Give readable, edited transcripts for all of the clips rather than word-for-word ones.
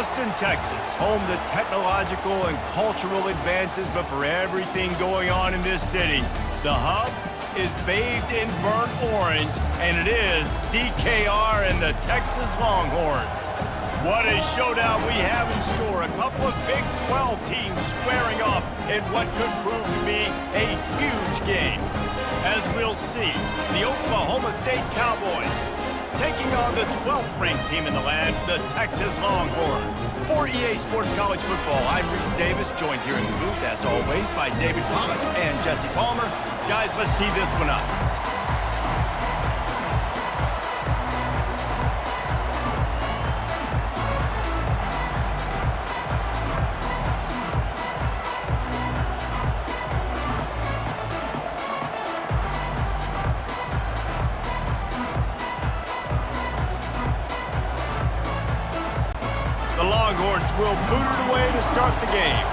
Austin, Texas, home to technological and cultural advances, but for everything going on in this city, the hub is bathed in burnt orange, and it is DKR and the Texas Longhorns. What a showdown we have in store. A couple of Big 12 teams squaring off in what could prove to be a huge game. As we'll see, the Oklahoma State Cowboys taking on the 12th ranked team in the land, the Texas Longhorns. For EA Sports College Football, I'm Reese Davis, joined here in the booth, as always, by David Pollack and Jesse Palmer. Guys, let's tee this one up. The Longhorns will boot it away to start the game.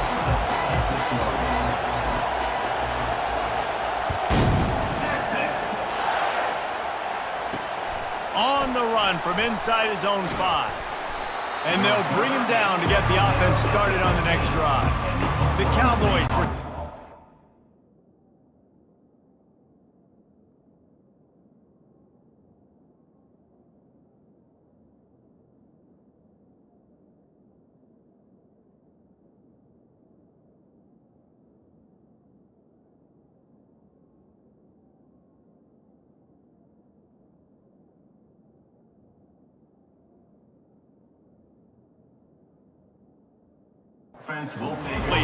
On the run from inside his own 5. And they'll bring him down to get the offense started on the next drive. The Cowboys were...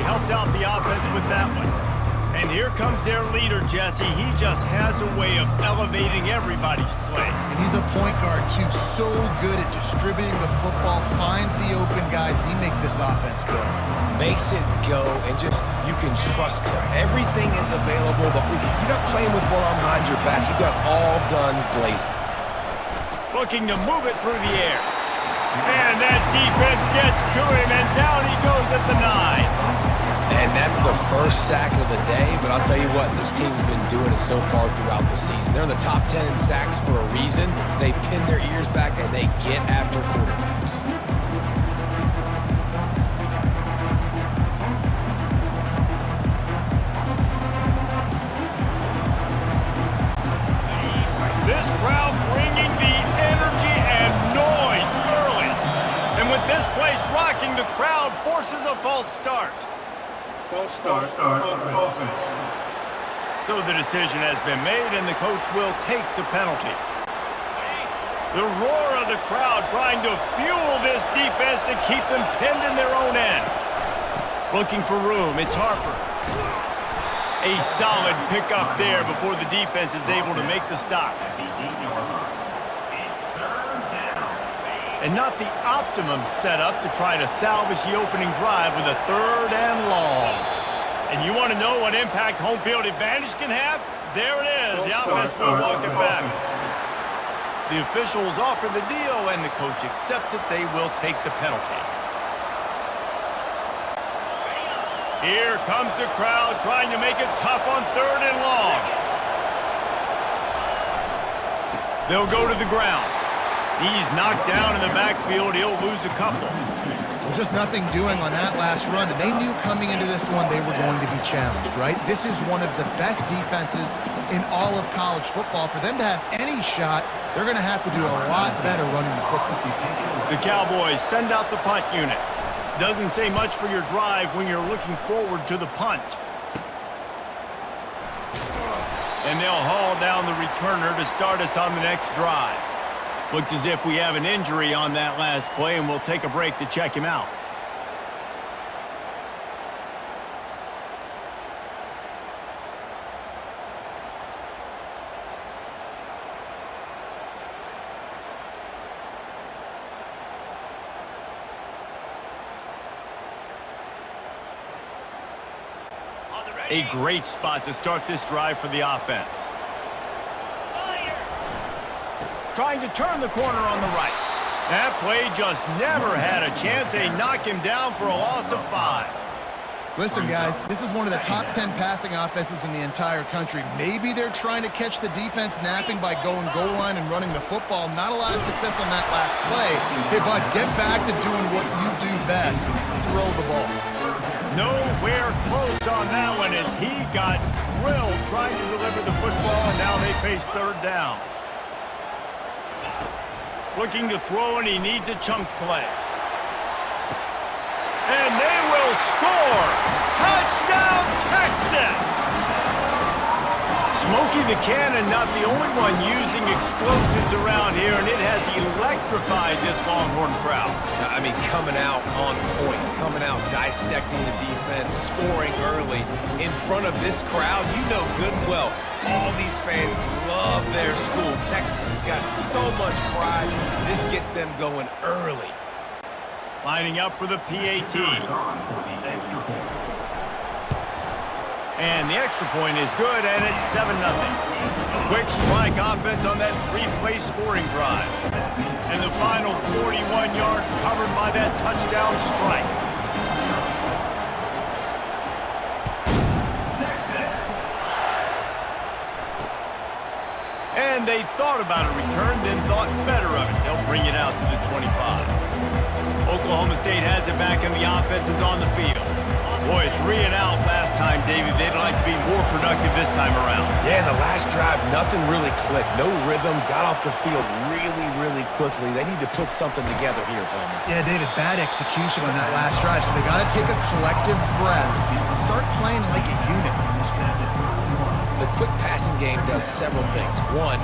helped out the offense with that one. And here comes their leader, Jesse. He just has a way of elevating everybody's play. And he's a point guard, too. So good at distributing the football, finds the open guys, and he makes this offense go. Makes it go, and just, you can trust him. Everything is available. You're not playing with one arm behind your back. You've got all guns blazing. Looking to move it through the air. And that defense gets to him, and down he goes at the 9. And that's the first sack of the day, but I'll tell you what, this team's been doing it so far throughout the season. They're in the top 10 in sacks for a reason. They pin their ears back, and they get after quarterbacks. This crowd bringing the energy and noise early. And with this place rocking, the crowd forces a false start. False start. Offense. So the decision has been made, and the coach will take the penalty. The roar of the crowd trying to fuel this defense to keep them pinned in their own end. Looking for room, it's Harper. A solid pickup there before the defense is able to make the stop. And not the optimum setup to try to salvage the opening drive with a 3rd and long. And you want to know what impact home field advantage can have? There it is. The offense will walk it back. The officials offer the deal, and the coach accepts it. They will take the penalty. Here comes the crowd trying to make it tough on 3rd and long. They'll go to the ground. He's knocked down in the backfield. He'll lose a couple. Well, just nothing doing on that last run, and they knew coming into this one they were going to be challenged, right? This is one of the best defenses in all of college football. For them to have any shot, they're going to have to do a lot better running the football. The Cowboys send out the punt unit. Doesn't say much for your drive when you're looking forward to the punt. And they'll haul down the returner to start us on the next drive. Looks as if we have an injury on that last play, and we'll take a break to check him out. A great spot to start this drive for the offense. Trying to turn the corner on the right. That play just never had a chance. They knock him down for a loss of 5. Listen, guys, this is one of the top 10 passing offenses in the entire country. Maybe they're trying to catch the defense napping by going goal line and running the football. Not a lot of success on that last play. Hey, bud, get back to doing what you do best. Throw the ball. Nowhere close on that one as he got drilled trying to deliver the football, and now they face third down. Looking to throw, and he needs a chunk play. And they will score! Touchdown, Texas! Smokey the Cannon, not the only one using explosives around here, and it has electrified this Longhorn crowd. I mean, coming out on point, coming out dissecting the defense, scoring early in front of this crowd. You know good and well, all these fans love their school. Texas has got so much pride. This gets them going early. Lining up for the PAT. And the extra point is good, and it's 7-0. Quick strike offense on that three-play scoring drive. And the final 41 yards covered by that touchdown strike. And they thought about a return, then thought better of it. They'll bring it out to the 25. Oklahoma State has it back, and the offense is on the field. Boy, 3 and out last time, David. They'd like to be more productive this time around. Yeah, in the last drive, nothing really clicked. No rhythm, got off the field really quickly. They need to put something together here, Palmer. Yeah, David, bad execution on that last drive, so they got to take a collective breath and start playing like a unit in this one. The quick passing game does several things. One,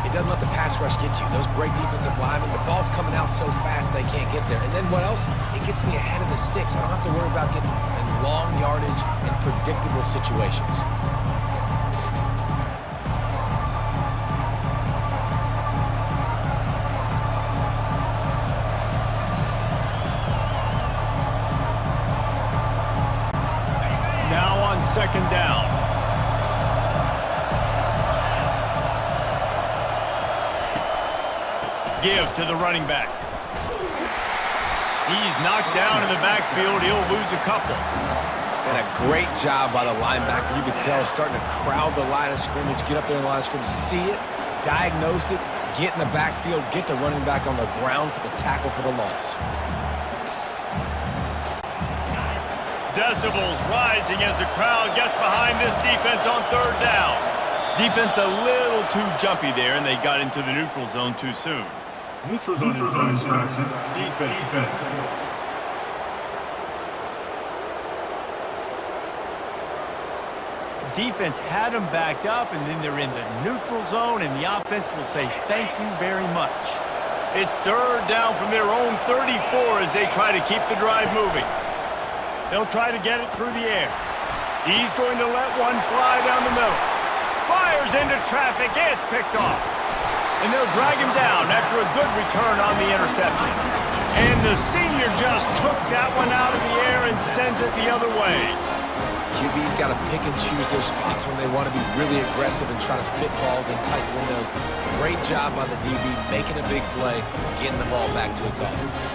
it doesn't let the pass rush get you. Those great defensive linemen, the ball's coming out so fast they can't get there. And then what else? It gets me ahead of the sticks. I don't have to worry about getting in long yardage and predictable situations. Now on second down. Give to the running back. He's knocked down in the backfield. He'll lose a couple. And a great job by the linebacker. You could tell starting to crowd the line of scrimmage, get up there in the line of scrimmage, see it, diagnose it, get in the backfield, get the running back on the ground for the tackle for the loss. Decibels rising as the crowd gets behind this defense on third down. Defense a little too jumpy there, and they got into the neutral zone too soon. Neutral zone infraction. Defense. Defense had them backed up, and then they're in the neutral zone, and the offense will say thank you very much. It's third down from their own 34 as they try to keep the drive moving. They'll try to get it through the air. He's going to let one fly down the middle. Fires into traffic. It's picked off. And they'll drag him down after a good return on the interception. And the senior just took that one out of the air and sends it the other way. QB's got to pick and choose their spots when they want to be really aggressive and try to fit balls in tight windows. Great job by the DB, making a big play, getting the ball back to its offense.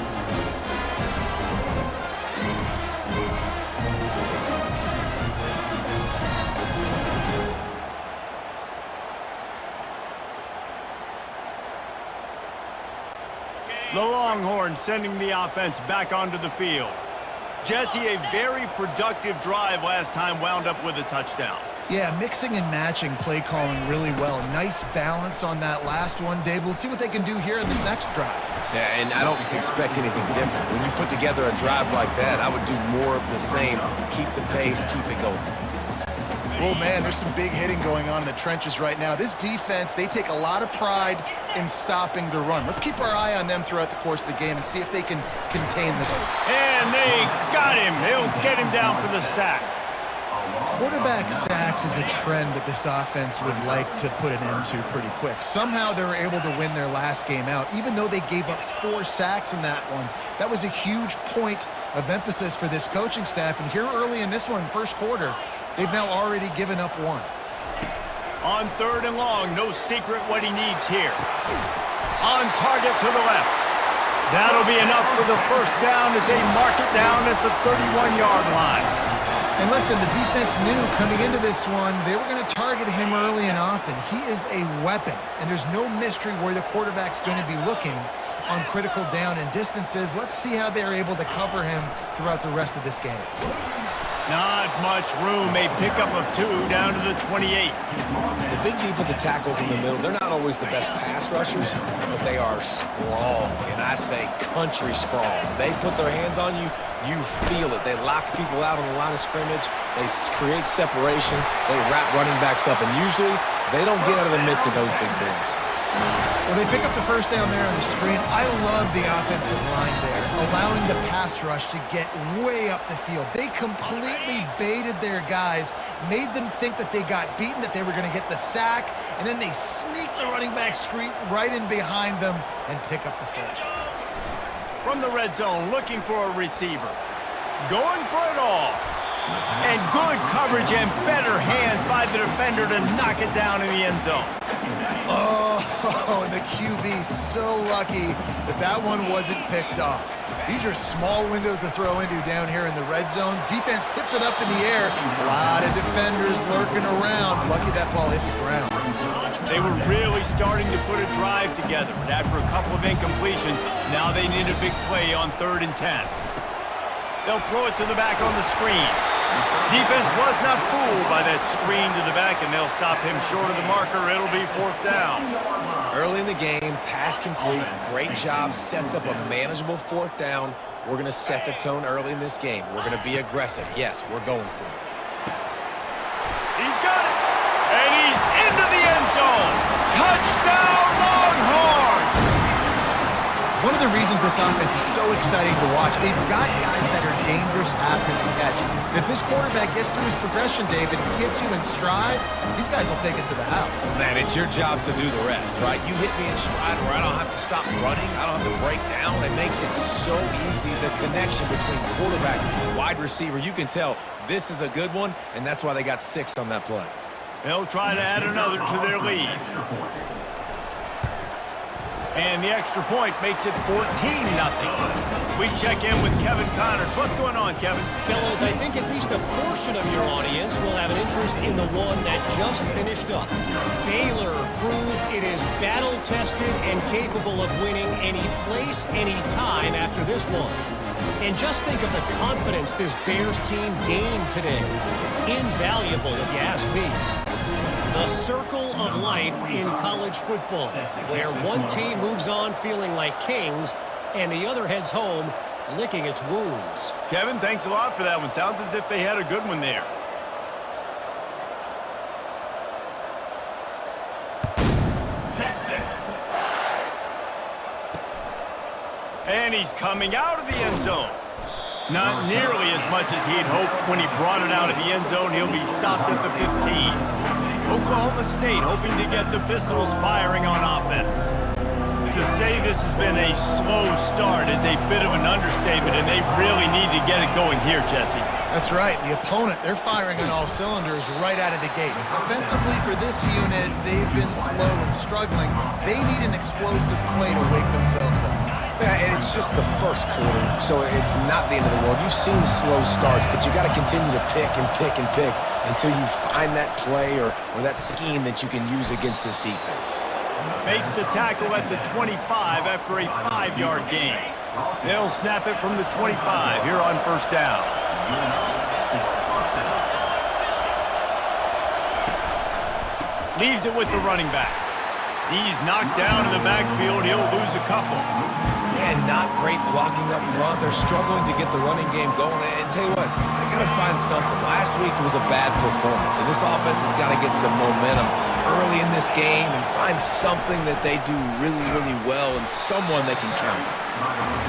The Longhorns sending the offense back onto the field. Jesse, a very productive drive last time wound up with a touchdown. Yeah, mixing and matching play calling really well. Nice balance on that last one, Dave. Let's see what they can do here in this next drive. Yeah, and I don't expect anything different. When you put together a drive like that, I would do more of the same. Keep the pace, keep it going. Oh, man, there's some big hitting going on in the trenches right now. This defense, they take a lot of pride in stopping the run. Let's keep our eye on them throughout the course of the game and see if they can contain this. And they got him. He'll get him down for the sack. Quarterback sacks is a trend that this offense would like to put an end to pretty quick. Somehow they were able to win their last game out, even though they gave up 4 sacks in that one. That was a huge point of emphasis for this coaching staff. And here early in this one, first quarter, they've now already given up 1. On third and long, no secret what he needs here. On target to the left. That'll be enough for the first down as they mark it down at the 31-yard line. And listen, the defense knew coming into this one, they were going to target him early and often. He is a weapon, and there's no mystery where the quarterback's going to be looking on critical down and distances. Let's see how they're able to cover him throughout the rest of this game. Not much room. A pickup of 2 down to the 28. The big defensive tackles in the middle, they're not always the best pass rushers, but they are strong, and I say country strong. They put their hands on you, you feel it. They lock people out on the line of scrimmage. They create separation. They wrap running backs up, and usually they don't get out of the midst of those big boys. Well, they pick up the first down there on the screen. I love the offensive line there, allowing the pass rush to get way up the field. They completely baited their guys, made them think that they got beaten, that they were going to get the sack, and then they sneak the running back screen right in behind them and pick up the first. From the red zone, looking for a receiver. Going for it all. And good coverage and better hands by the defender to knock it down in the end zone. Oh, and the QB so lucky that that one wasn't picked off. These are small windows to throw into down here in the red zone. Defense tipped it up in the air. A lot of defenders lurking around. Lucky that ball hit the ground. They were really starting to put a drive together, but after a couple of incompletions, now they need a big play on 3rd and 10. They'll throw it to the back on the screen. Defense was not fooled by that screen to the back, and they'll stop him short of the marker. It'll be 4th down. Early in the game, pass complete, great job, sets up a manageable 4th down. We're going to set the tone early in this game. We're going to be aggressive. Yes, we're going for it. He's got it, and he's into the end zone. Touchdown, Longhorns! One of the reasons this offense is so exciting to watch, they've got guys that are dangerous after the catch. And if this quarterback gets through his progression, David, gets you in stride, these guys will take it to the house. Man, it's your job to do the rest, right? You hit me in stride where I don't have to stop running. I don't have to break down. It makes it so easy. The connection between quarterback and wide receiver, you can tell this is a good one, and that's why they got 6 on that play. They'll try to add another to their lead. And the extra point makes it 14-0. We check in with Kevin Connors. What's going on, Kevin? Fellas, I think at least a portion of your audience will have an interest in the one that just finished up. Baylor proved it is battle-tested and capable of winning any place, any time after this one. And just think of the confidence this Bears team gained today. Invaluable, if you ask me. The circle of life in college football, where one team moves on feeling like kings and the other heads home licking its wounds. Kevin, thanks a lot for that one. Sounds as if they had a good one there. Texas. And he's coming out of the end zone. Not nearly as much as he'd hoped when he brought it out of the end zone. He'll be stopped at the 15. Oklahoma State hoping to get the Pistols firing on offense. To say this has been a slow start is a bit of an understatement, and they really need to get it going here, Jesse. That's right. The opponent, they're firing on all cylinders right out of the gate. Offensively for this unit, they've been slow and struggling. They need an explosive play to wake themselves up. Yeah, and it's just the first quarter, so it's not the end of the world. You've seen slow starts, but you got to continue to pick and pick and pick until you find that play or that scheme that you can use against this defense. Makes the tackle at the 25 after a 5-yard gain. They'll snap it from the 25 here on 1st down. Leaves it with the running back. He's knocked down in the backfield. He'll lose a couple. Yeah, not great blocking up front. They're struggling to get the running game going. And tell you what, they got to find something. Last week it was a bad performance, and this offense has got to get some momentum early in this game and find something that they do really, really well and someone they can count on.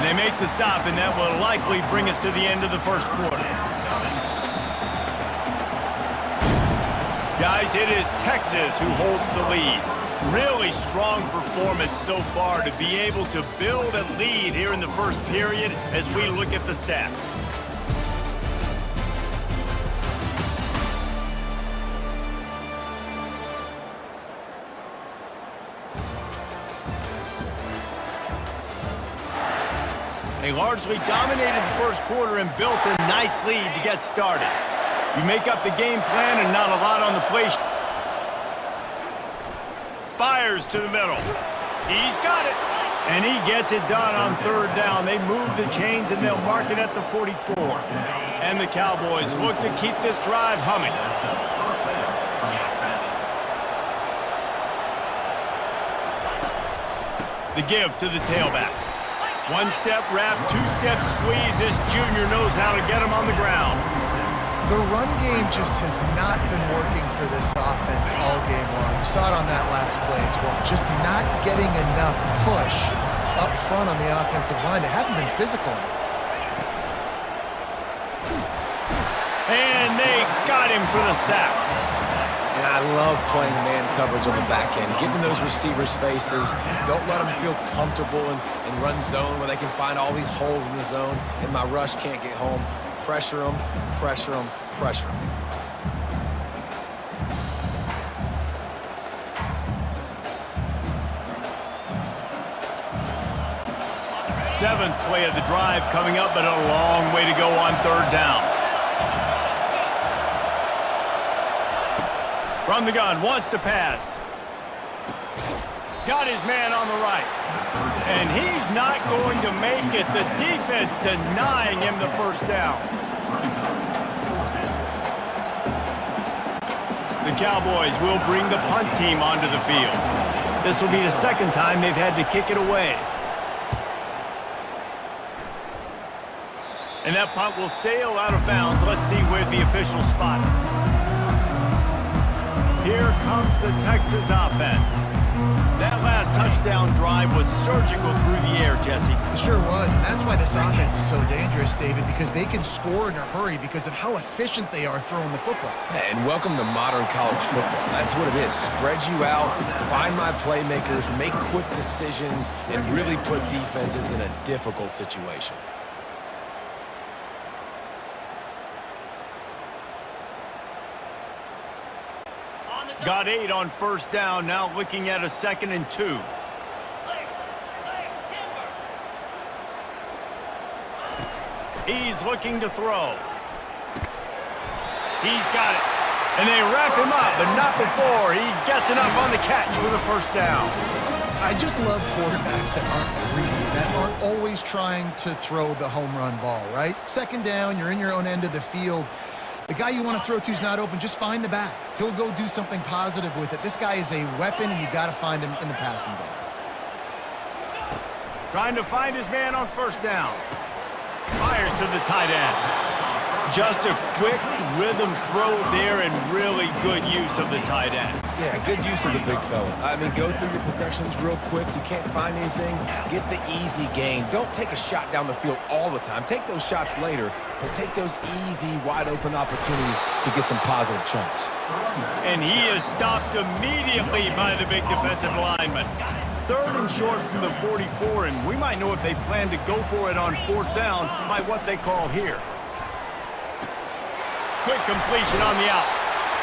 And they make the stop, and that will likely bring us to the end of the first quarter. Guys, it is Texas who holds the lead. Really strong performance so far to be able to build a lead here in the first period as we look at the stats. They largely dominated the first quarter and built a nice lead to get started. You make up the game plan and not a lot on the play. Fires to the middle. He's got it. And he gets it done on third down. They move the chains and they'll mark it at the 44. And the Cowboys look to keep this drive humming. The give to the tailback. One-step wrap, two-step squeeze. This junior knows how to get him on the ground. The run game just has not been working for this offense all game long. We saw it on that last play as well. Just not getting enough push up front on the offensive line. They haven't been physical. And they got him for the sack. And I love playing man coverage on the back end, getting those receivers' faces. Don't let them feel comfortable in run zone where they can find all these holes in the zone and my rush can't get home. Pressure them, pressure them, pressure them. Seventh play of the drive coming up, but a long way to go on third down. From the gun, wants to pass. Got his man on the right. And he's not going to make it. The defense denying him the first down. The Cowboys will bring the punt team onto the field. This will be the second time they've had to kick it away. And that punt will sail out of bounds. Let's see where the officials spot it. Here comes the Texas offense. That last touchdown drive was surgical through the air, Jesse. It sure was, and that's why this offense is so dangerous, David, because they can score in a hurry because of how efficient they are throwing the football. And welcome to modern college football. That's what it is. Spread you out, find my playmakers, make quick decisions, and really put defenses in a difficult situation. Got 8 on first down, now looking at a 2nd and 2. He's looking to throw. He's got it. And they wrap him up, but not before he gets enough on the catch for the first down. I just love quarterbacks that aren't greedy, that aren't always trying to throw the home run ball, right? Second down, you're in your own end of the field. The guy you want to throw to is not open. Just find the back. He'll go do something positive with it. This guy is a weapon, and you got to find him in the passing game. Trying to find his man on first down. Fires to the tight end. Just a quick rhythm throw there and really good use of the tight end. Yeah, good use of the big fella. I mean, go through your progressions real quick. You can't find anything. Get the easy gain. Don't take a shot down the field all the time. Take those shots later, but take those easy, wide-open opportunities to get some positive chunks. And he is stopped immediately by the big defensive lineman. 3rd and short from the 44, and we might know if they plan to go for it on 4th down by what they call here. Quick completion on the out.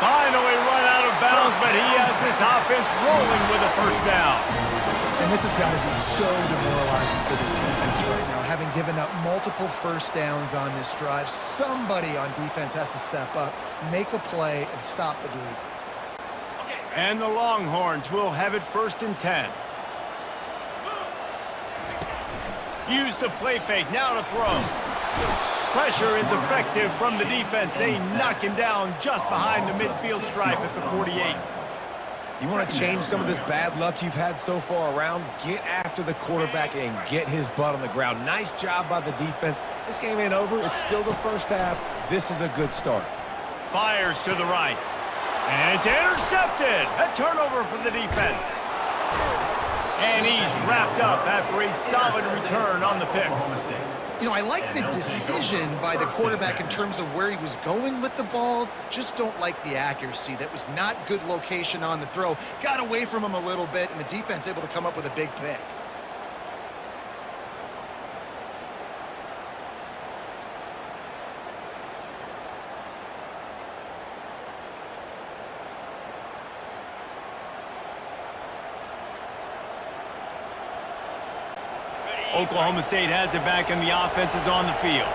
Finally run out of bounds, but he has this offense rolling with a first down. And this has got to be so demoralizing for this defense right now. Having given up multiple first downs on this drive, somebody on defense has to step up, make a play, and stop the bleeding. And the Longhorns will have it 1st and 10. Use the play fake, now to throw. Pressure is effective from the defense. They knock him down just behind the midfield stripe at the 48. You want to change some of this bad luck you've had so far around? Get after the quarterback and get his butt on the ground. Nice job by the defense. This game ain't over. It's still the first half. This is a good start. Fires to the right. And it's intercepted. A turnover for the defense. And he's wrapped up after a solid return on the pick. You know, I like the decision by the quarterback in terms of where he was going with the ball. Just don't like the accuracy. That was not good location on the throw. Got away from him a little bit, and the defense able to come up with a big pick. Oklahoma State has it back, and the offense is on the field.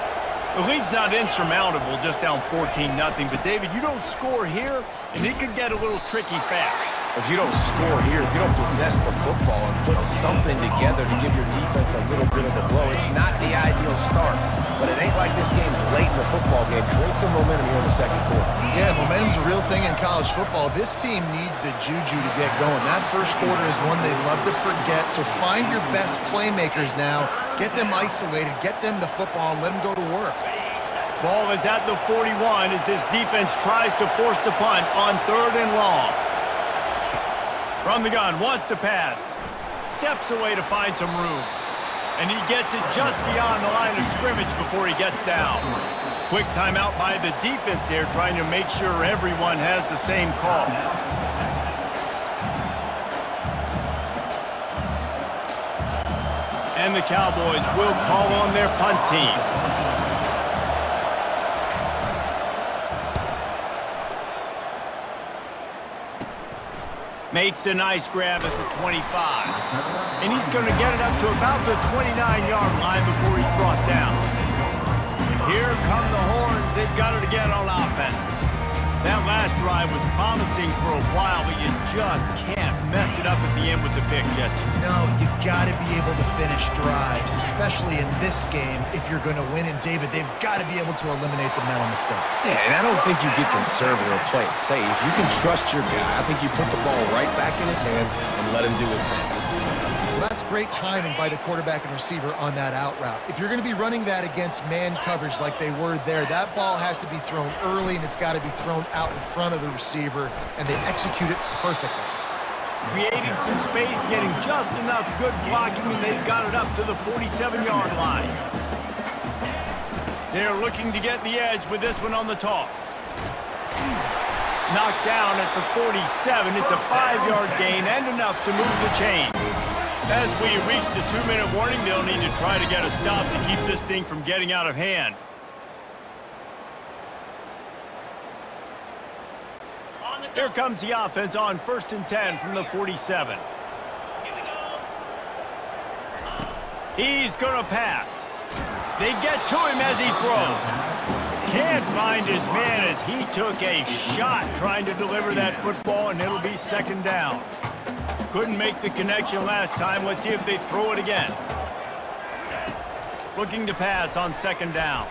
The lead's not insurmountable, just down 14-0. But, David, you don't score here, and it could get a little tricky fast. If you don't score here, if you don't possess the football and put something together to give your defense a little bit of a blow, it's not the ideal start. But it ain't like this game's late in the football game. Create some momentum here in the second quarter. Yeah, momentum's a real thing in college football. This team needs the juju to get going. That first quarter is one they love to forget, so find your best playmakers now. Get them isolated, get them the football, and let them go to work. Ball is at the 41 as this defense tries to force the punt on 3rd and long. From the gun, wants to pass. Steps away to find some room. And he gets it just beyond the line of scrimmage before he gets down. Quick timeout by the defense there, trying to make sure everyone has the same call. And the Cowboys will call on their punt team. Makes a nice grab at the 25. And he's going to get it up to about the 29-yard line before he's brought down. And here come the horns. They've got it again on offense. That last drive was promising for a while, but you just can't mess it up at the end with the pick, Jesse. No, you got to be able to finish drives, especially in this game if you're going to win. And, David, they've got to be able to eliminate the mental mistakes. Yeah, and I don't think you get conservative or play it safe. You can trust your guy. I think you put the ball right back in his hands and let him do his thing. Well, that's great timing by the quarterback and receiver on that out route. If you're going to be running that against man coverage like they were there, that ball has to be thrown early, and it's got to be thrown out in front of the receiver, and they execute it perfectly. Creating some space, getting just enough good blocking, and they've got it up to the 47-yard line. They're looking to get the edge with this one on the toss. Knocked down at the 47. It's a 5-yard gain and enough to move the chains. As we reach the 2-minute warning, they'll need to try to get a stop to keep this thing from getting out of hand. Here comes the offense on 1st and 10 from the 47. He's going to pass. They get to him as he throws. Can't find his man as he took a shot trying to deliver that football, and it'll be 2nd down. Couldn't make the connection last time. Let's see if they throw it again. Looking to pass on 2nd down.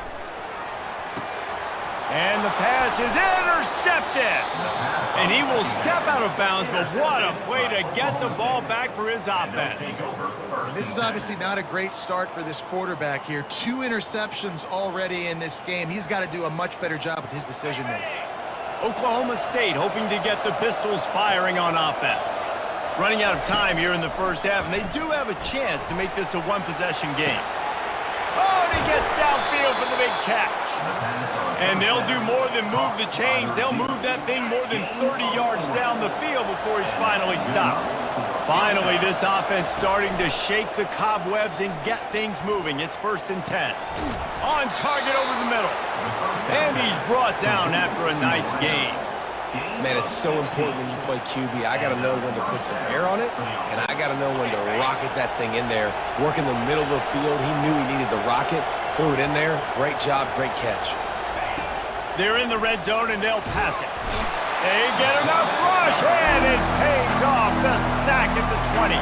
And the pass is intercepted. And he will step out of bounds, but what a play to get the ball back for his offense. This is obviously not a great start for this quarterback here. 2 interceptions already in this game. He's got to do a much better job with his decision-making. Oklahoma State hoping to get the Pistols firing on offense. Running out of time here in the first half, and they do have a chance to make this a one-possession game. Oh, and he gets downfield for the big catch. And they'll do more than move the chains. They'll move that thing more than 30 yards down the field before he's finally stopped. Finally, this offense starting to shake the cobwebs and get things moving. It's 1st and 10. On target over the middle. And he's brought down after a nice gain. Man, it's so important when you play QB. I got to know when to put some air on it, and I got to know when to rocket that thing in there. Work in the middle of the field. He knew he needed the rocket. Threw it in there. Great job, great catch. They're in the red zone, and they'll pass it. They get enough rush, and it pays off. The sack at the 20.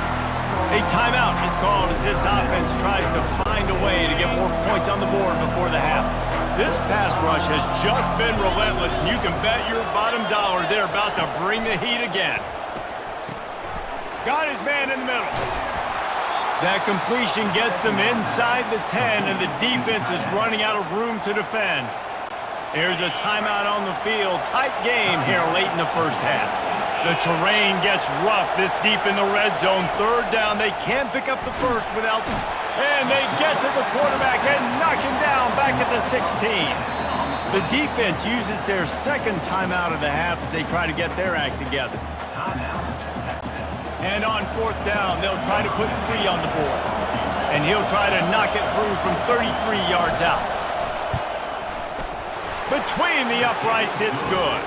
A timeout is called as this offense tries to find a way to get more points on the board before the half. This pass rush has just been relentless, and you can bet your bottom dollar they're about to bring the heat again. Got his man in the middle. That completion gets them inside the 10, and the defense is running out of room to defend. Here's a timeout on the field. Tight game here late in the first half. The terrain gets rough this deep in the red zone. 3rd down. They can't pick up the first without... And they get to the quarterback and knock him down back at the 16. The defense uses their 2nd timeout of the half as they try to get their act together. And on 4th down, they'll try to put 3 on the board. And he'll try to knock it through from 33 yards out. Between the uprights, it's good.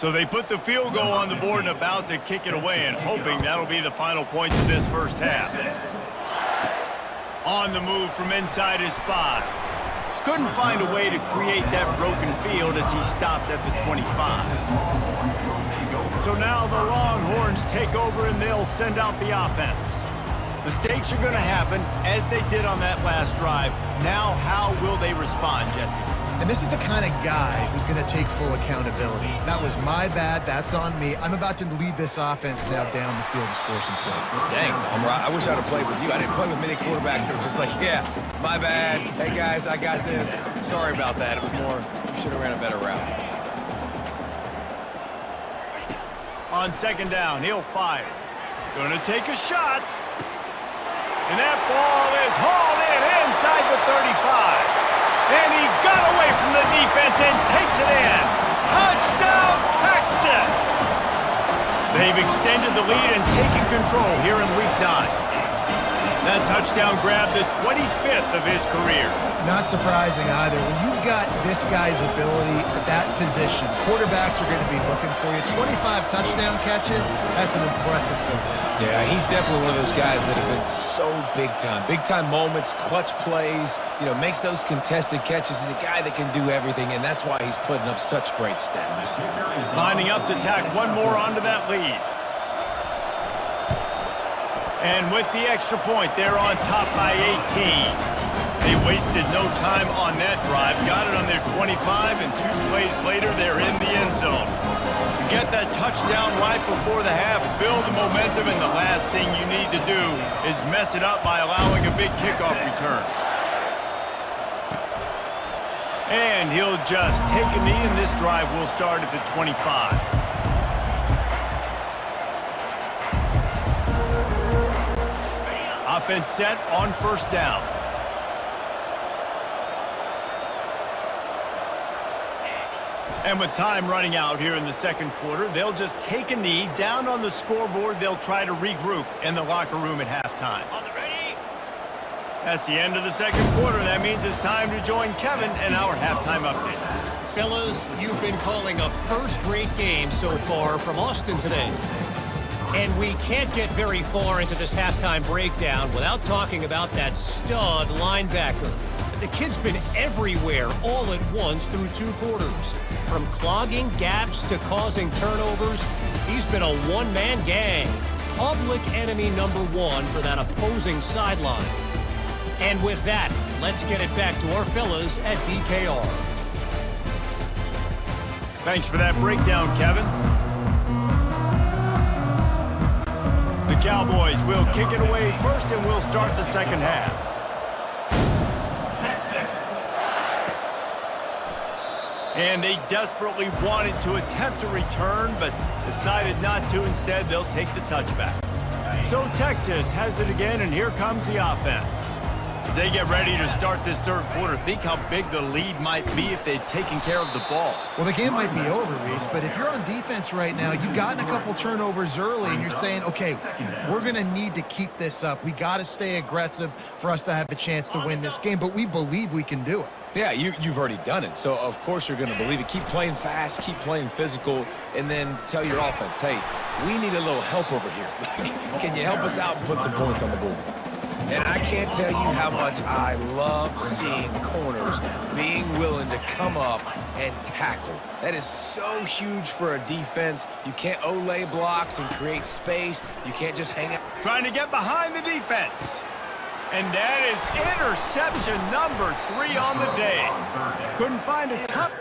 So they put the field goal on the board and about to kick it away and hoping that'll be the final points of this first half. On the move from inside his 5. Couldn't find a way to create that broken field as he stopped at the 25. So now the Longhorns take over and they'll send out the offense. Mistakes are going to happen as they did on that last drive. Now how will they respond, Jesse? And this is the kind of guy who's going to take full accountability. That was my bad. That's on me. I'm about to lead this offense now down the field and score some points. Dang, I wish I'd have played with you. I didn't play with many quarterbacks that were just like, yeah, my bad. Hey, guys, I got this. Sorry about that. It was more, you should have ran a better route. On second down, he'll fire. Gonna take a shot. And that ball is hauled in inside the 35. And he got away from the defense and takes it in. Touchdown, Texas! They've extended the lead and taken control here in Week 9. That touchdown grabbed the 25th of his career. Not surprising either. When you've got this guy's ability at that position, quarterbacks are going to be looking for you. 25 touchdown catches, that's an impressive thing. Yeah, he's definitely one of those guys that have been so big time. Big time moments, clutch plays, makes those contested catches. He's a guy that can do everything, and that's why he's putting up such great stats. Lining up to tack one more onto that lead. And with the extra point, they're on top by 18. They wasted no time on that drive. Got it on their 25, and 2 plays later, they're in the end zone. Get that touchdown right before the half, build the momentum, and the last thing you need to do is mess it up by allowing a big kickoff return. And he'll just take a knee, and this drive will start at the 25. Offense set on first down. And with time running out here in the second quarter, they'll just take a knee. Down on the scoreboard, they'll try to regroup in the locker room at halftime. That's the end of the second quarter. That means it's time to join Kevin in our halftime update. Fellas, you've been calling a first-rate game so far from Austin today. And we can't get very far into this halftime breakdown without talking about that stud linebacker. The kid's been everywhere all at once through 2 quarters. From clogging gaps to causing turnovers, he's been a one-man gang. Public enemy #1 for that opposing sideline. And with that, let's get it back to our fellas at DKR. Thanks for that breakdown, Kevin. The Cowboys will kick it away first, and we'll start the second half. And they desperately wanted to attempt a return, but decided not to. Instead, they'll take the touchback. So Texas has it again, and here comes the offense. As they get ready to start this third quarter, think how big the lead might be if they'd taken care of the ball. Well, the game might be over, Reese, but if you're on defense right now, you've gotten a couple turnovers early, and you're saying, okay, we're going to need to keep this up. We got to stay aggressive for us to have a chance to win this game, but we believe we can do it. Yeah, you've already done it, so of course you're going to believe it. Keep playing fast, keep playing physical, and then tell your offense, hey, we need a little help over here. Can you help us out and put some points on the board? And I can't tell you how much I love seeing corners being willing to come up and tackle. That is so huge for a defense. You can't Olay blocks and create space. You can't just hang out. Trying to get behind the defense. And that is interception number 3 on the day. Couldn't find a top.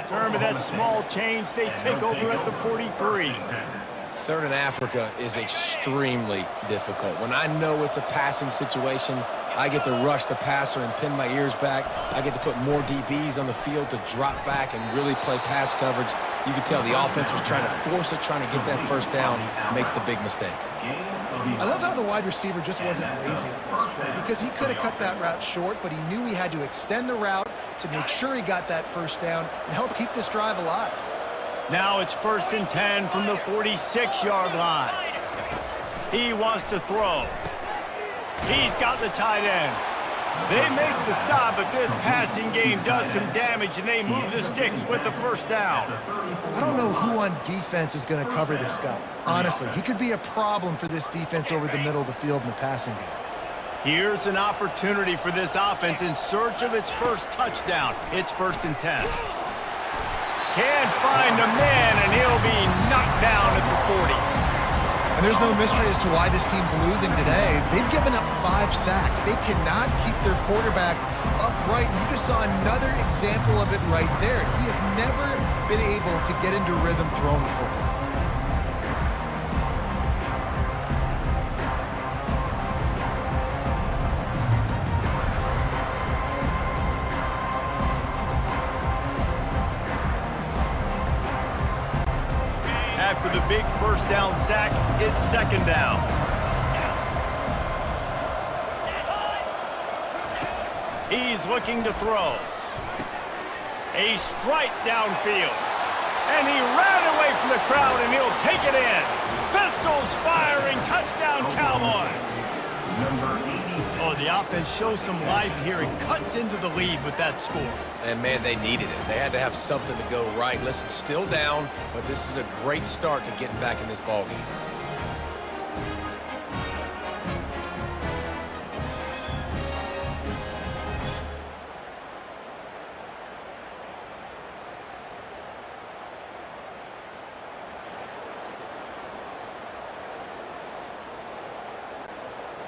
Term of that small change, they take over at the 43. Third in Africa is extremely difficult. When I know it's a passing situation, I get to rush the passer and pin my ears back. I get to put more DBs on the field to drop back and really play pass coverage. You can tell the offense was trying to force it, trying to get that first down, makes the big mistake. I love how the wide receiver just wasn't lazy on this play because he could have cut that route short, but he knew he had to extend the route to make sure he got that first down and help keep this drive alive. Now it's 1st and 10 from the 46-yard line. He wants to throw. He's got the tight end. They make the stop, but this passing game does some damage, and they move the sticks with the first down. I don't know who on defense is going to cover this guy. Honestly, he could be a problem for this defense over the middle of the field in the passing game. Here's an opportunity for this offense in search of its first touchdown. It's 1st and 10. Can't find a man, and he'll be knocked down at the 40. And there's no mystery as to why this team's losing today. They've given up 5 sacks. They cannot keep their quarterback upright. And you just saw another example of it right there. He has never been able to get into rhythm throwing the football. After the big first down sack, it's 2nd down. He's looking to throw. A strike downfield. And he ran away from the crowd, and he'll take it in. Pistols firing, touchdown Cowboys. Oh, the offense shows some life here and cuts into the lead with that score. And, man, they needed it. They had to have something to go right. Listen, still down, but this is a great start to getting back in this ballgame.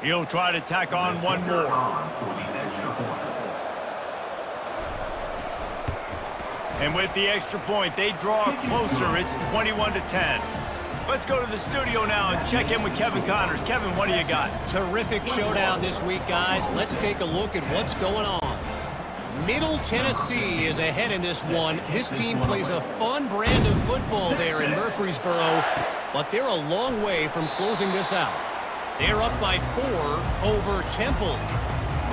He'll try to tack on one more. And with the extra point, they draw closer. It's 21-10. Let's go to the studio now and check in with Kevin Connors. Kevin, what do you got? Terrific showdown this week, guys. Let's take a look at what's going on. Middle Tennessee is ahead in this one. This team plays a fun brand of football there in Murfreesboro, but they're a long way from closing this out. They're up by 4 over Temple.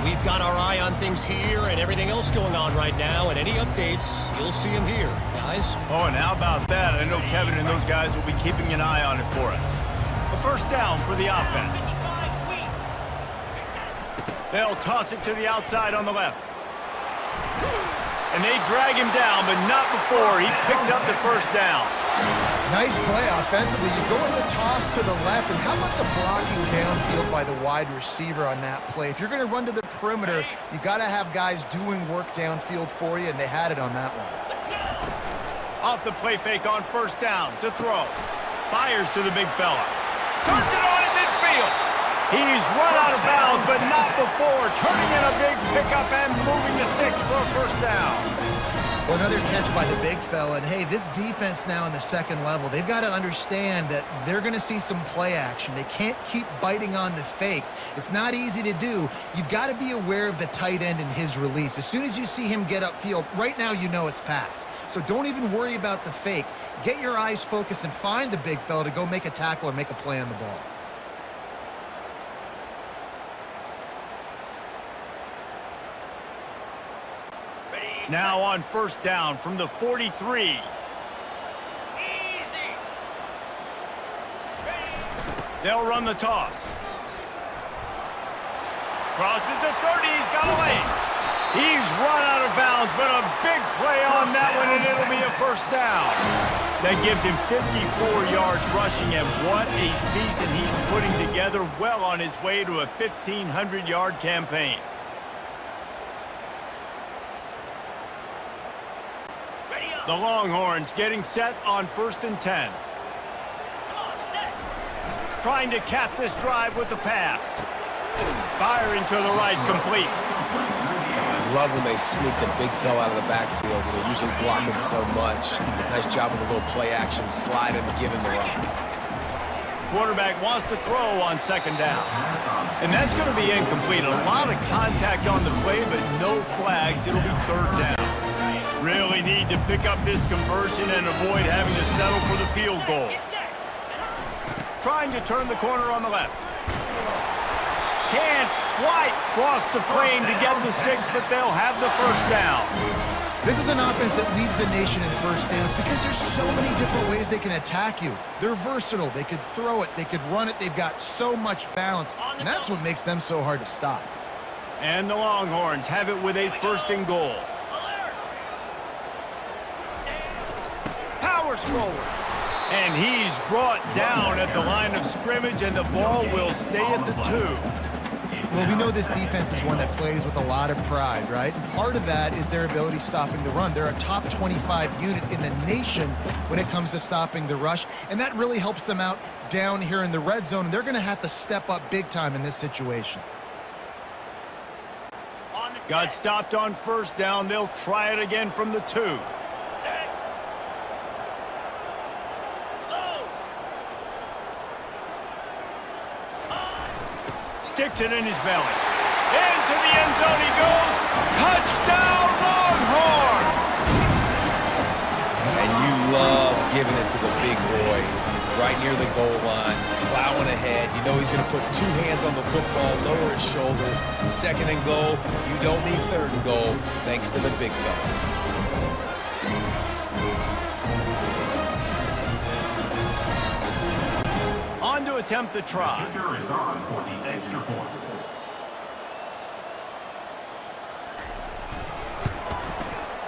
We've got our eye on things here and everything else going on right now, and any updates, you'll see them here, guys. Oh, and how about that? I know Kevin and those guys will be keeping an eye on it for us. A first down for the offense. They'll toss it to the outside on the left. And they drag him down, but not before he picks up the first down. Nice play offensively. You go in the toss to the left, and how about the blocking downfield by the wide receiver on that play? If you're going to run to the perimeter, you got to have guys doing work downfield for you, and they had it on that one. Off the play fake on first down to throw. Fires to the big fella. Turns it on in midfield. He's run out of bounds, but not before turning in a big pickup and moving the sticks for a first down. Well, another catch by the big fella. And, hey, this defense now in the 2nd level, they've got to understand that they're going to see some play action. They can't keep biting on the fake. It's not easy to do. You've got to be aware of the tight end and his release. As soon as you see him get upfield, right now you know it's pass. So don't even worry about the fake. Get your eyes focused and find the big fella to go make a tackle or make a play on the ball. Now on first down from the 43. They'll run the toss. Crosses the 30. He's got a lane. He's run out of bounds, but a big play on that one, and it'll be a first down. That gives him 54 yards rushing, and what a season he's putting together, well on his way to a 1,500-yard campaign. The Longhorns getting set on 1st and 10. Trying to cap this drive with the pass. Firing to the right, complete. I love when they sneak the big fella out of the backfield. You know, usually blocking so much. Nice job with a little play action, slide him, give him the rock. Quarterback wants to throw on 2nd down. And that's going to be incomplete. A lot of contact on the play, but no flags. It'll be 3rd down. Really need to pick up this conversion and avoid having to settle for the field goal. Trying to turn the corner on the left. Can't quite cross the plane to get the 6, but they'll have the first down. This is an offense that leads the nation in first downs because there's so many different ways they can attack you. They're versatile. They could throw it. They could run it. They've got so much balance, and that's what makes them so hard to stop. And the Longhorns have it with a 1st and goal. Powers forward. And he's brought down at the line of scrimmage, and the ball will stay at the 2. Well, we know this defense is one that plays with a lot of pride, right? And part of that is their ability stopping the run. They're a top 25 unit in the nation when it comes to stopping the rush, and that really helps them out down here in the red zone. They're going to have to step up big time in this situation. Got stopped on 1st down. They'll try it again from the 2. Sticks it in his belly. Into the end zone he goes. Touchdown, Longhorns! And you love giving it to the big boy right near the goal line, plowing ahead. You know he's going to put 2 hands on the football, lower his shoulder. 2nd and goal. You don't need 3rd and goal, thanks to the big fella. On to attempt the try. Kicker is on for the extra point.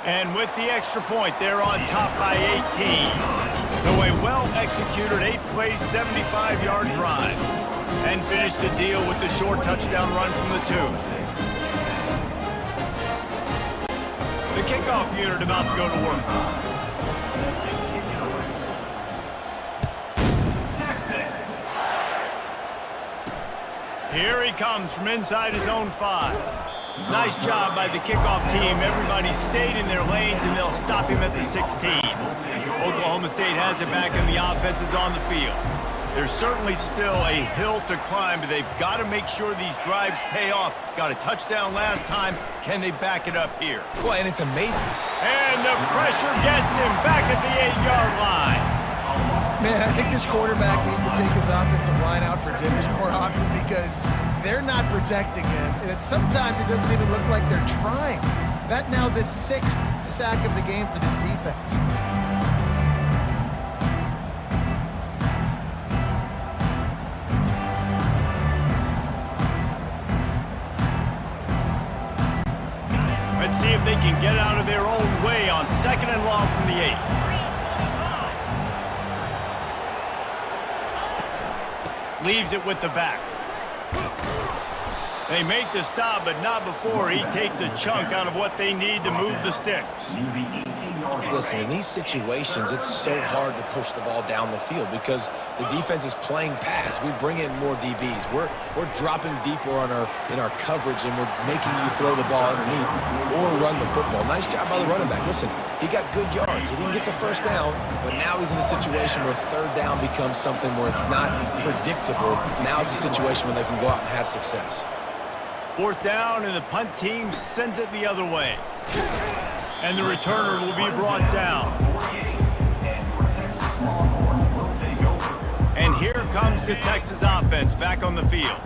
And with the extra point, they're on top by 18. So a well-executed 8-play, 75-yard drive. And finish the deal with the short touchdown run from the 2. The kickoff unit about to go to work. Here he comes from inside his own 5. Nice job by the kickoff team. Everybody stayed in their lanes, and they'll stop him at the 16. Oklahoma State has it back, and the offense is on the field. There's certainly still a hill to climb, but they've got to make sure these drives pay off. Got a touchdown last time. Can they back it up here? Well, and it's amazing. And the pressure gets him back at the 8-yard line. Man, I think this quarterback needs to take his offensive line out for dinners more often because they're not protecting him. And sometimes it doesn't even look like they're trying. That now the 6th sack of the game for this defense. Let's see if they can get out of their own way on 2nd and long from the 8. Leaves it with the back. They make the stop, but not before he takes a chunk out of what they need to move the sticks. Listen, in these situations, it's so hard to push the ball down the field because the defense is playing pass. We bring in more DBs. We're dropping deeper in our coverage, and we're making you throw the ball underneath or run the football. Nice job by the running back. Listen, he got good yards. He didn't get the 1st down, but now he's in a situation where 3rd down becomes something where it's not predictable. Now it's a situation where they can go out and have success. 4th down, and the punt team sends it the other way. And the returner will be brought down. And here comes the Texas offense back on the field.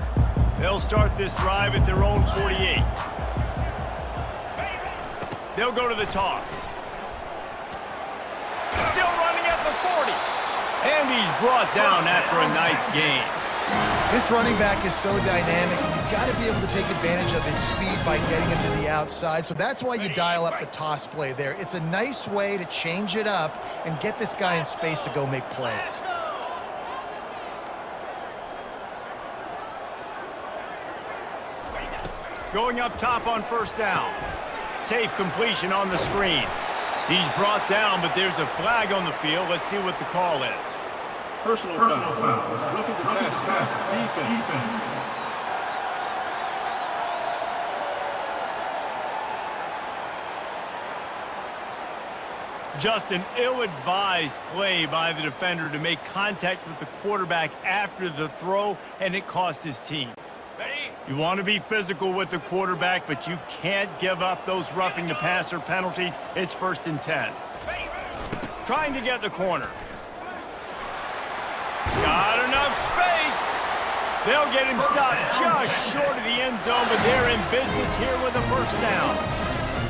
They'll start this drive at their own 48. They'll go to the toss. Still running at the 40. And he's brought down after a nice gain. This running back is so dynamic, and you've got to be able to take advantage of his speed by getting him to the outside. So that's why you dial up the toss play there. It's a nice way to change it up and get this guy in space to go make plays. Going up top on 1st down. Safe completion on the screen. He's brought down, but there's a flag on the field. Let's see what the call is. Personal foul. Roughing the pass. Defense. Just an ill-advised play by the defender to make contact with the quarterback after the throw, and it cost his team. You want to be physical with the quarterback, but you can't give up those roughing the passer penalties. It's 1st and 10. Trying to get the corner. Got enough space. They'll get him stopped just short of the end zone, but they're in business here with a 1st down.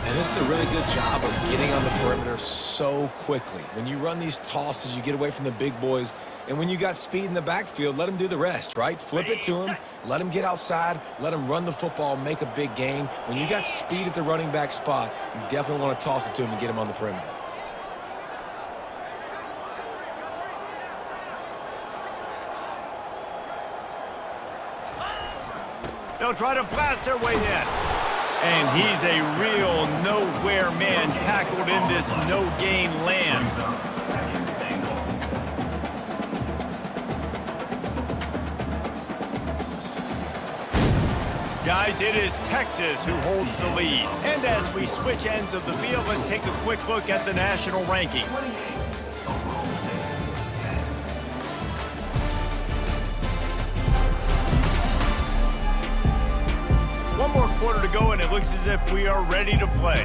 And this is a really good job of getting on the perimeter so quickly. When you run these tosses, you get away from the big boys. And when you got speed in the backfield, let them do the rest, right? Flip it to them, let them get outside, let them run the football, make a big gain. When you got speed at the running back spot, you definitely want to toss it to them and get them on the perimeter. They'll try to blast their way in. And he's a real nowhere man tackled in this no-gain land. Guys, it is Texas who holds the lead. And as we switch ends of the field, let's take a quick look at the national rankings. One more quarter to go, and it looks as if we are ready to play.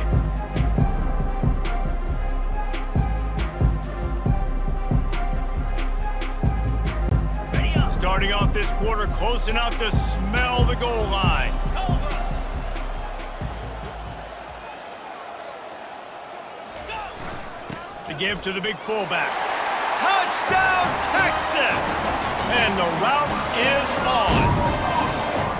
Starting off this quarter close enough to smell the goal line. The give to the big fullback. Touchdown, Texas! And the route is on.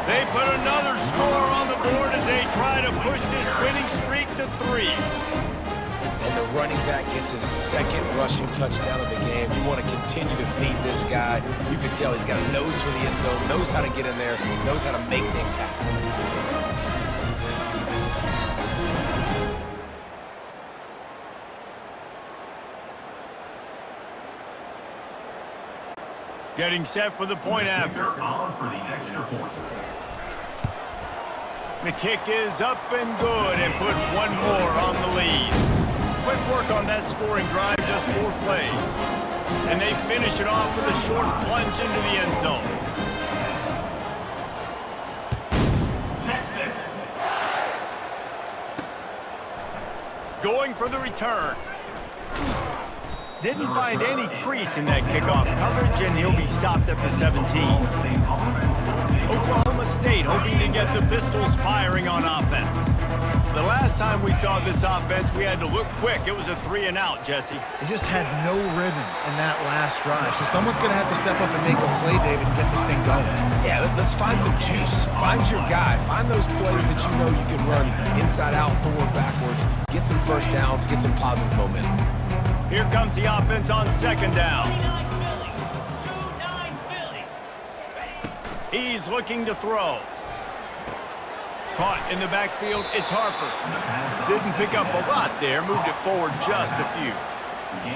They put another score on the board as they try to push this winning streak to 3. And the running back gets his second rushing touchdown of the game. You want to continue to feed this guy. You can tell he's got a nose for the end zone, knows how to get in there, knows how to make things happen. Getting set for the point after. On for the extra point. The kick is up and good and put one more on the lead. Quick work on that scoring drive, just 4 plays. And they finish it off with a short plunge into the end zone. Texas. Going for the return. Didn't find any crease in that kickoff coverage, and he'll be stopped at the 17. Oklahoma State hoping to get the Pistols firing on offense. The last time we saw this offense, we had to look quick. It was a 3-and-out, Jesse. They just had no rhythm in that last drive. So someone's going to have to step up and make a play, David, and get this thing going. Yeah, let's find some juice. Find your guy. Find those plays that you know you can run inside out, forward, backwards. Get some first downs. Get some positive momentum. Here comes the offense on 2nd down. He's looking to throw. Caught in the backfield, it's Harper. Didn't pick up a lot there, moved it forward just a few.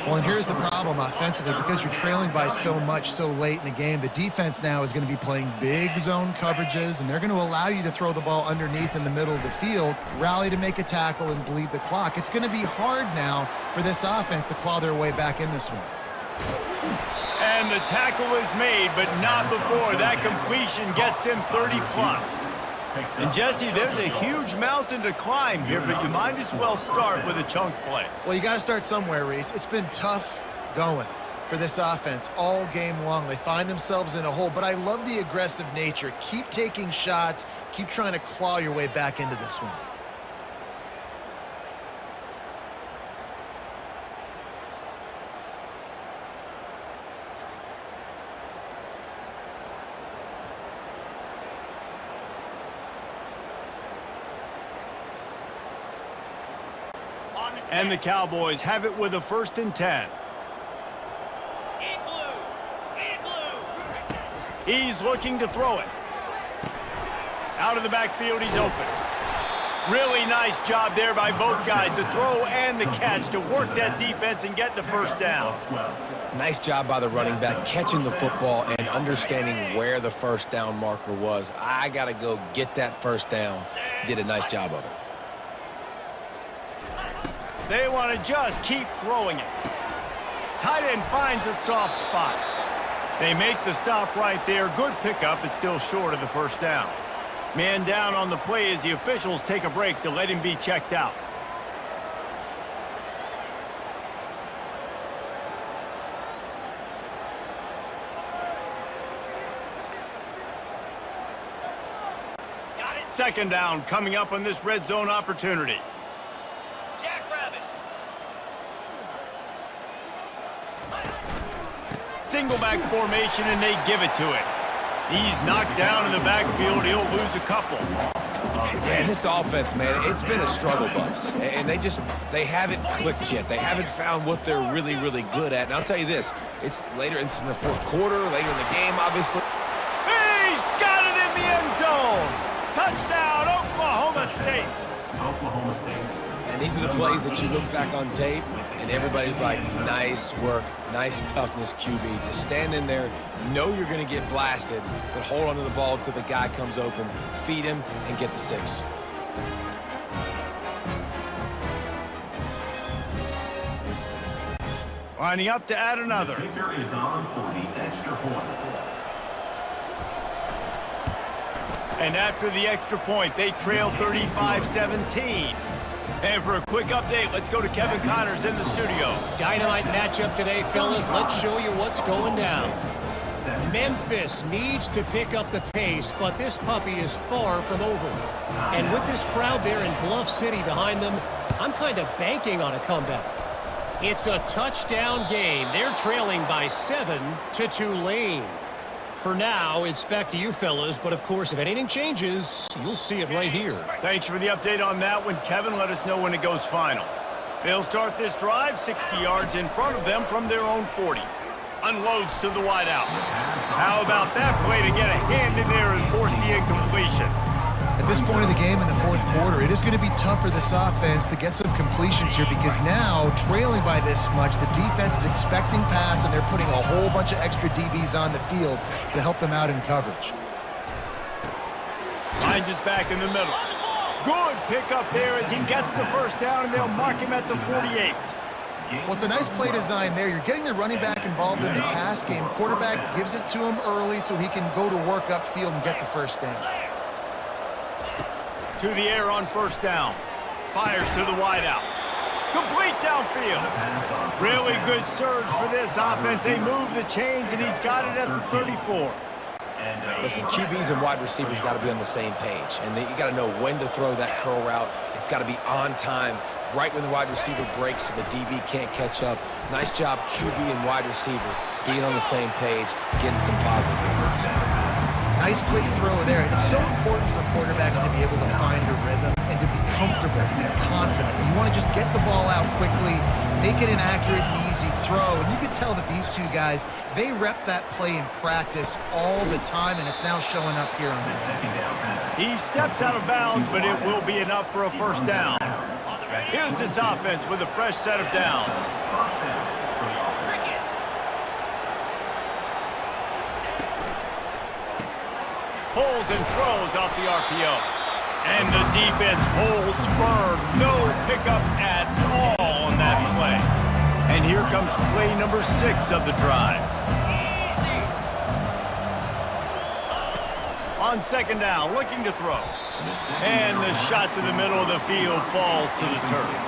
Well, and here's the problem offensively. Because you're trailing by so much so late in the game, the defense now is going to be playing big zone coverages, and they're going to allow you to throw the ball underneath in the middle of the field, rally to make a tackle, and bleed the clock. It's going to be hard now for this offense to claw their way back in this one. And the tackle is made, but not before that completion gets them 30+. And Jesse, there's a huge mountain to climb here, but you might as well start with a chunk play. Well, you got to start somewhere, Reese. It's been tough going for this offense all game long. They find themselves in a hole, but I love the aggressive nature. Keep taking shots. Keep trying to claw your way back into this one. And the Cowboys have it with a 1st and 10. He's looking to throw it. Out of the backfield, he's open. Really nice job there by both guys to throw and the catch to work that defense and get the 1st down. Nice job by the running back, catching the football and understanding where the 1st down marker was. I got to go get that 1st down. Did a nice job of it. They want to just keep throwing it. Tight end finds a soft spot. They make the stop right there. Good pickup, but still short of the 1st down. Man down on the play as the officials take a break to let him be checked out. Second down coming up on this red zone opportunity. single back formation, and they give it to him. He's knocked down in the backfield. He'll lose a couple. Yeah, and this offense, man, it's been a struggle bus. And they haven't clicked yet. They haven't found what they're really, really good at. And I'll tell you this, it's later in the fourth quarter, later in the game, obviously. He's got it in the end zone. Touchdown, Oklahoma State. Oklahoma State. And these are the plays that you look back on tape, and everybody's like, nice work, nice toughness, QB. To stand in there, know you're going to get blasted, but hold on to the ball until the guy comes open, feed him, and get the 6. Lining up to add another. The kicker is on for the extra point. And after the extra point, they trail 35-17. And for a quick update, let's go to Kevin Connors in the studio. Dynamite matchup today, fellas. Let's show you what's going down. Memphis needs to pick up the pace, but this puppy is far from over. And with this crowd there in Bluff City behind them, I'm kind of banking on a comeback. It's a touchdown game. They're trailing by 7 to Tulane. For now, it's back to you fellas, but of course, if anything changes, you'll see it right here. Thanks for the update on that one, Kevin. Let us know when it goes final. They'll start this drive 60 yards in front of them from their own 40. Unloads to the wideout. How about that play to get a hand in there and force the incompletion? At this point in the game in the fourth quarter, it is going to be tough for this offense to get some completions here because now, trailing by this much, the defense is expecting pass and they're putting a whole bunch of extra DBs on the field to help them out in coverage. Finds his back in the middle. Good pickup there as he gets the first down, and they'll mark him at the 48. Well, it's a nice play design there. You're getting the running back involved in the pass game. Quarterback gives it to him early so he can go to work upfield and get the first down. To the air on first down. Fires to the wideout. Complete downfield. Really good surge for this offense. They move the chains, and he's got it at the 34. Listen, QBs and wide receivers got to be on the same page. And you got to know when to throw that curl route. It's got to be on time, right when the wide receiver breaks so the DB can't catch up. Nice job, QB and wide receiver, being on the same page, getting some positive yards. Nice quick throw there. It's so important for quarterbacks to be able to find a rhythm and to be comfortable and confident. You want to just get the ball out quickly, make it an accurate and easy throw. And you can tell that these two guys, they rep that play in practice all the time, and it's now showing up here on the field. He steps out of bounds, but it will be enough for a first down. Here's this offense with a fresh set of downs. Pulls and throws off the RPO. And the defense holds firm. No pickup at all on that play. And here comes play number 6 of the drive. On second down, looking to throw. And the shot to the middle of the field falls to the turf.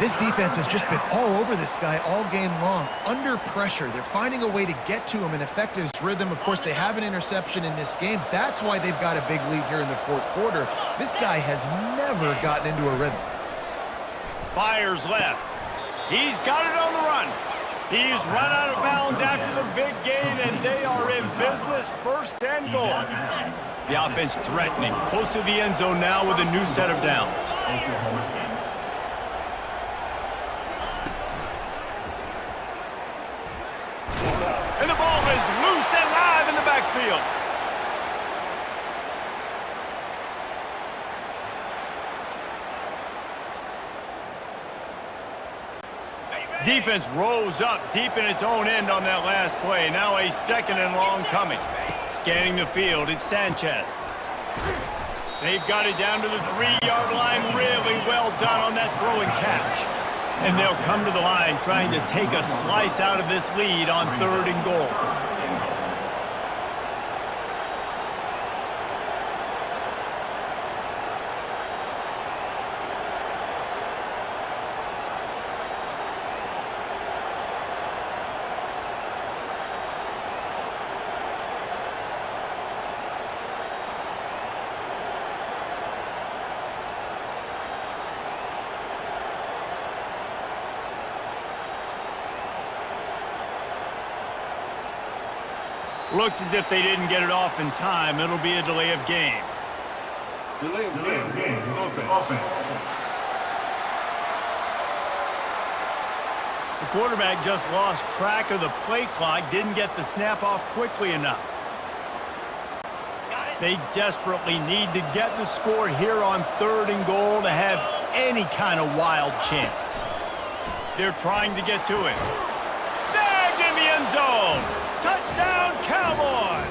This defense has just been all over this guy all game long. Under pressure, they're finding a way to get to him and affect his rhythm. Of course, they have an interception in this game. That's why they've got a big lead here in the fourth quarter. This guy has never gotten into a rhythm. Fires left. He's got it on the run. He's run out of bounds after the big gain, and they are in business, first and goal. The offense threatening, close to the end zone now with a new set of downs. And the ball is loose and live in the backfield. Defense rose up deep in its own end on that last play. Now a second and long coming. Scanning the field, it's Sanchez. They've got it down to the 3-yard line. Really well done on that throw and catch. And they'll come to the line trying to take a slice out of this lead on 3rd and goal. Looks as if they didn't get it off in time. It'll be a delay of game. Delay of game. Offense. The quarterback just lost track of the play clock, didn't get the snap off quickly enough. They desperately need to get the score here on 3rd and goal to have any kind of wild chance. They're trying to get to it. Snagged in the end zone. Touchdown, Cowboys!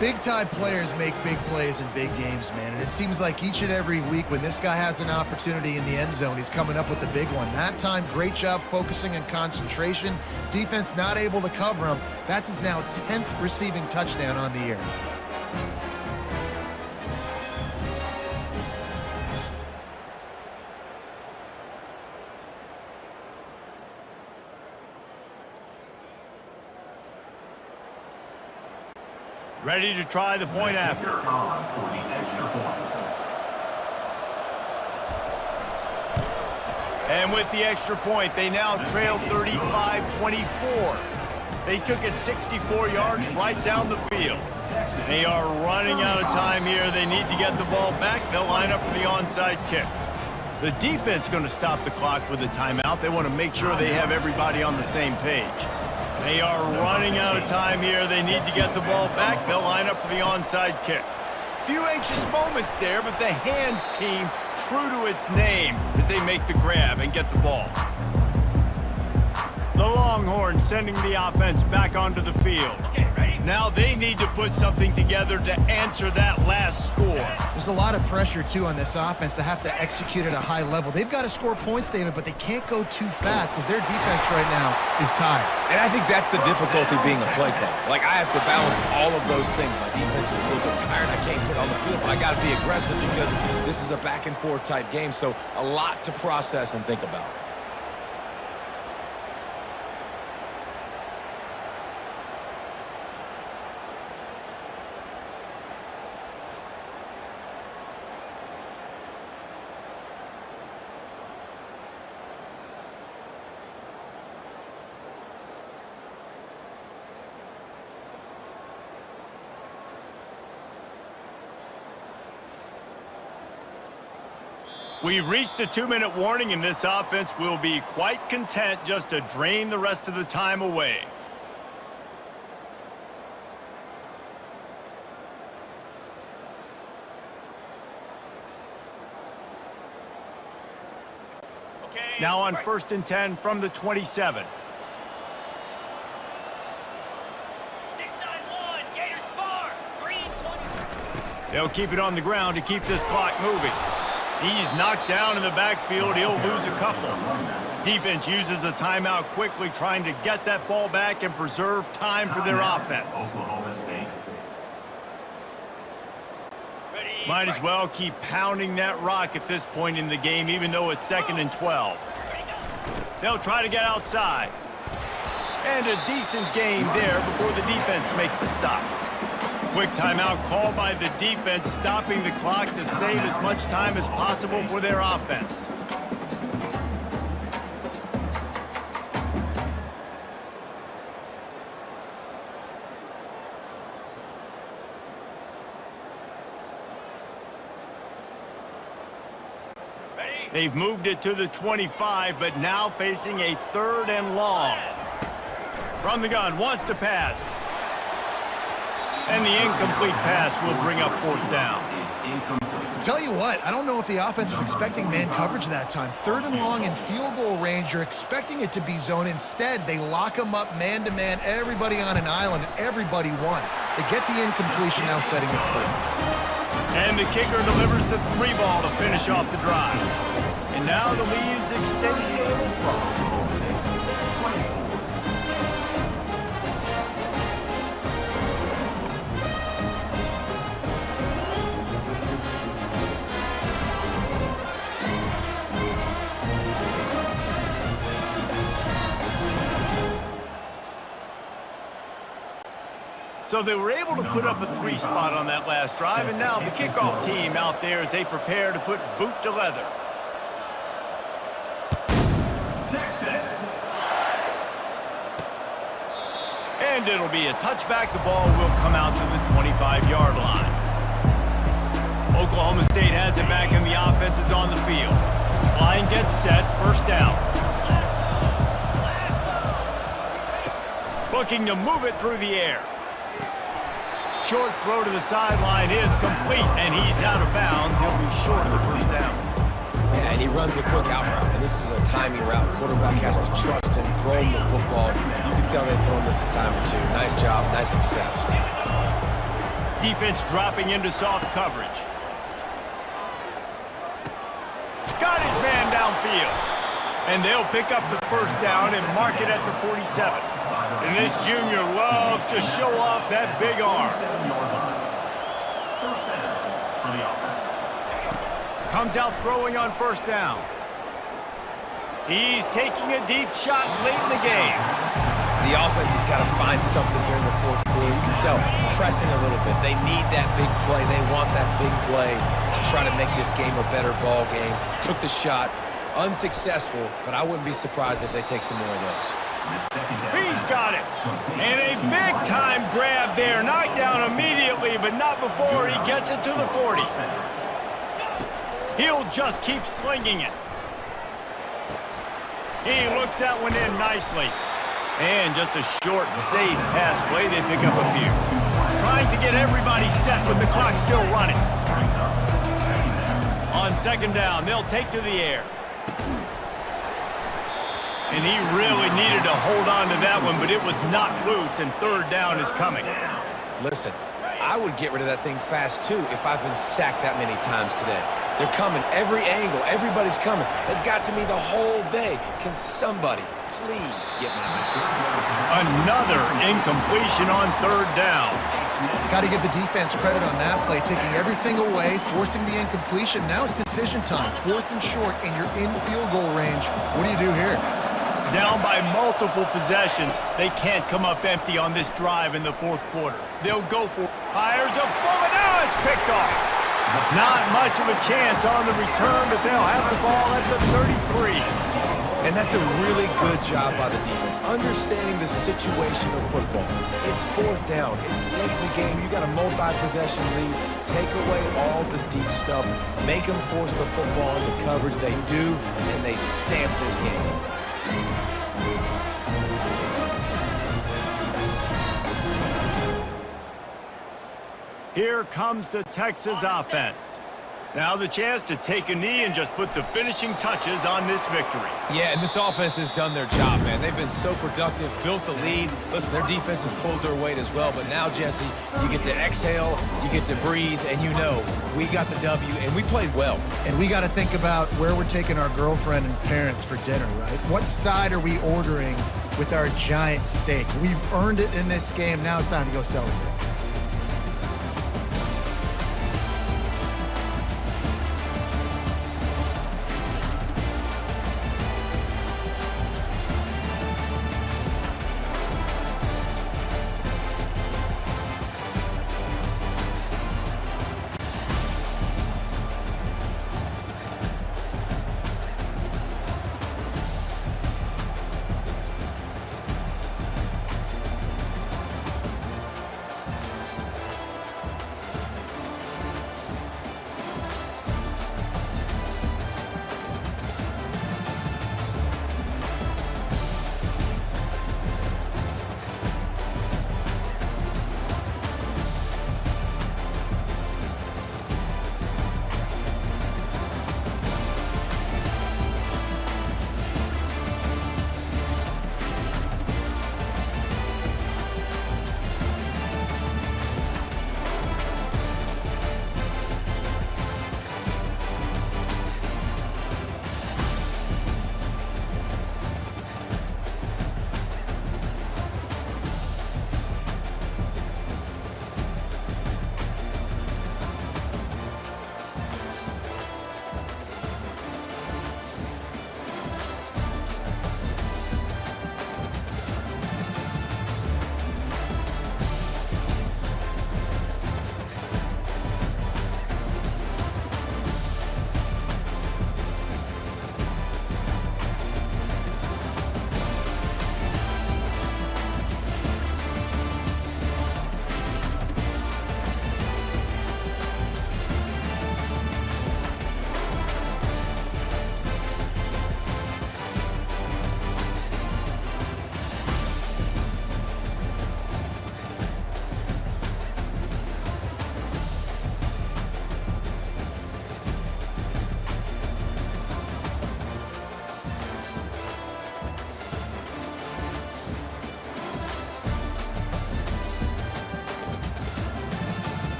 Big-time players make big plays in big games, man. And it seems like each and every week when this guy has an opportunity in the end zone, he's coming up with the big one. That time, great job focusing and concentration. Defense not able to cover him. That's his now 10th receiving touchdown on the year. Ready to try the point after. On for the extra point. And with the extra point, they now trail 35-24. They took it 64 yards right down the field. They are running out of time here. They need to get the ball back. They'll line up for the onside kick. The defense going to stop the clock with a timeout. They want to make sure they have everybody on the same page. They are running out of time here. They need to get the ball back. They'll line up for the onside kick. Few anxious moments there, but the hands team true to its name as they make the grab and get the ball. The Longhorns sending the offense back onto the field. Now they need to put something together to answer that last score. There's a lot of pressure, too, on this offense to have to execute at a high level. They've got to score points, David, but they can't go too fast because their defense right now is tired. And I think that's the difficulty being a play caller. Like, I have to balance all of those things. My defense is a little bit tired. I can't put on the field, but I got to be aggressive because this is a back-and-forth type game, so a lot to process and think about. We've reached a 2-minute warning, and this offense will be quite content just to drain the rest of the time away. Now on 1st and 10 from the 27. They'll keep it on the ground to keep this clock moving. He's knocked down in the backfield. He'll lose a couple. Defense uses a timeout quickly, trying to get that ball back and preserve time for their offense. Might as well keep pounding that rock at this point in the game, even though it's 2nd and 12. They'll try to get outside. And a decent game there before the defense makes the stop. Quick timeout call by the defense, stopping the clock to save as much time as possible for their offense. They've moved it to the 25, but now facing a 3rd and long. From the gun, wants to pass. And the incomplete pass will bring up 4th down. Tell you what, I don't know if the offense was expecting man coverage that time. 3rd and long in field goal range, you're expecting it to be zone. Instead, they lock them up man-to-man, everybody on an island, and everybody won. They get the incompletion, now setting it 4th. And the kicker delivers the 3 ball to finish off the drive. And now the lead is extended a little further. So they were able to put up a 3 spot on that last drive, and now the kickoff team out there as they prepare to put boot to leather. And it'll be a touchback. The ball will come out to the 25-yard line. Oklahoma State has it back, and the offense is on the field. Line gets set, first down. Looking to move it through the air. Short throw to the sideline is complete, and he's out of bounds. He'll be short of the first down. Yeah, and he runs a quick out route, and this is a timing route. Quarterback has to trust him, throw him the football. You can tell they've thrown this a time or two. Nice job, nice success. Defense dropping into soft coverage. Got his man downfield. And they'll pick up the first down and mark it at the 47. And this junior loves to show off that big arm. First down for the offense. Comes out throwing on first down. He's taking a deep shot late in the game. The offense has got to find something here in the fourth quarter. You can tell, pressing a little bit. They need that big play. They want that big play to try to make this game a better ball game. Took the shot, unsuccessful, but I wouldn't be surprised if they take some more of those. He's got it. And a big-time grab there. Knocked down immediately, but not before he gets it to the 40. He'll just keep slinging it. He looks that one in nicely. And just a short, safe pass play. They pick up a few. Trying to get everybody set with the clock still running. On second down, they'll take to the air. And he really needed to hold on to that one, but it was not loose, and third down is coming. Listen, I would get rid of that thing fast, too, if I've been sacked that many times today. They're coming every angle. Everybody's coming. They've got to me the whole day. Can somebody please get my back? Another incompletion on third down. Got to give the defense credit on that play, taking everything away, forcing the incompletion. Now it's decision time. Fourth and short, and you're in field goal range. What do you do here? Down by multiple possessions. They can't come up empty on this drive in the fourth quarter. They'll go for it. Fires a bullet. Now it's picked off. Not much of a chance on the return, but they'll have the ball at the 33. And that's a really good job by the defense, understanding the situation of football. It's fourth down. It's late in the game. You got a multi-possession lead. Take away all the deep stuff. Make them force the football into coverage. They do, and they stamp this game. Here comes the Texas offense. Now the chance to take a knee and just put the finishing touches on this victory. Yeah, and this offense has done their job, man. They've been so productive, built the lead. Listen, their defense has pulled their weight as well. But now, Jesse, you get to exhale, you get to breathe, and you know we got the W, and we played well. And we got to think about where we're taking our girlfriend and parents for dinner, right? What side are we ordering with our giant steak? We've earned it in this game. Now it's time to go celebrate.